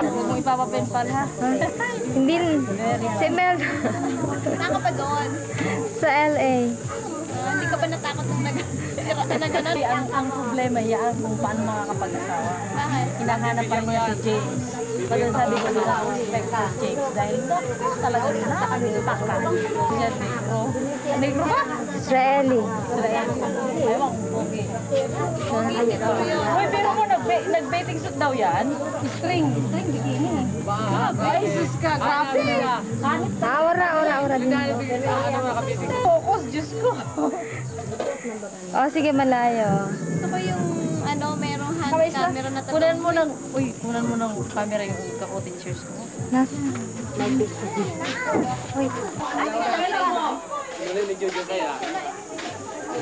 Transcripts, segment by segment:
Huwag mo ipapapen pala, ha? Hindi. Si Mel. Saan ka pa doon? Sa LA. Hindi ka ba natakot nung nag-sira ka na gano'n? Ang problema yan kung paano makakapag-asawa. Bakit? Hinahanap pa niya si James. Pag sabi ko nila, respect ka James. Dahil talaga na-respect ka. Yan, negro. Negro ba? Israeli. Ewan kung pogi. Uy, pero mo nag-bathing suit daw yan? String bikini. Ay, sus ka, grabe. Ora din. Focus, Diyos ko. Oh, sige, malayo. Gusto ko yung merong hand Kawais na. camera na Kunan mo ng camera yung kakotin chairs ko. Nasa?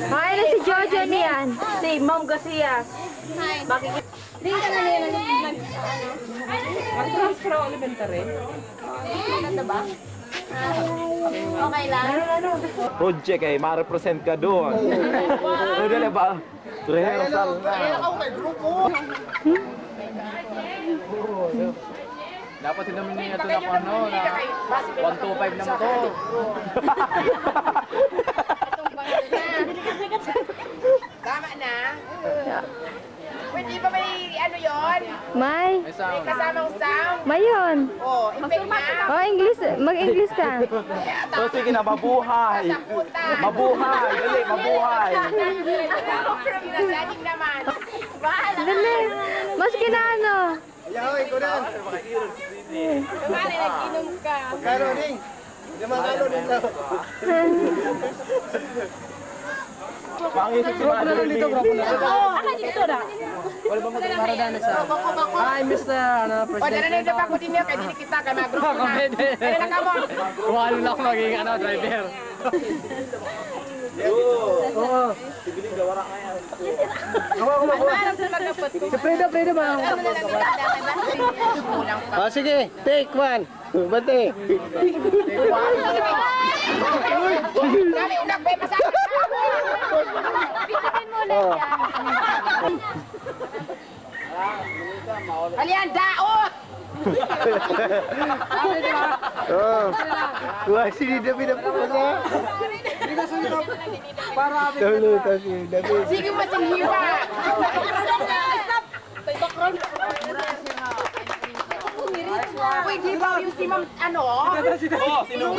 Ay, na si Jojo niyan. Si Ma'am Garcia. Hi. Hindi ka na nila mag-transfer ako elementary. Maganda ba? Okay lang? Project ay ma-represent ka doon. Dali ba? Rehearsal na. Dapat sinamin niya ito na na 125 na motor. Tama na. Pwede ba may yon? May. May kasamang sound? Mayon. Oh, effect na. Oh, English. Mag-English ka. So sige na, mabuhay. Mabuhay. Dali, mabuhay. Sinasaling naman. Bahala. Dali. Maski na ano. Yahoy, ko na. Kumali, nag-inom ka. Magkano ding? 5 din daw. Pangisip si Mother dito, grapo na. Aka dito na. Wala ba magmaradana sa? Hi, Mr. O, dala na yung pa ko din niya, kaya hindi kita, kaya mag-group ko na. Kaya na ka mo. Wala na ako maging driver. Oo. Sibiling gawara nga yan. Alam sa magkapot ko. Fredo ba? Alam na lang nila, kulang pa. Ah, sige, take 1. Bante. Sabi, unak, may masabi. Pilitin mo lang yan. Alian, daot! Oh. Wah, sini David apa punya? Dulu kasi David. Sige mo, sinhiwa. Uy, di ba yung si Ma'am, Oh, sino?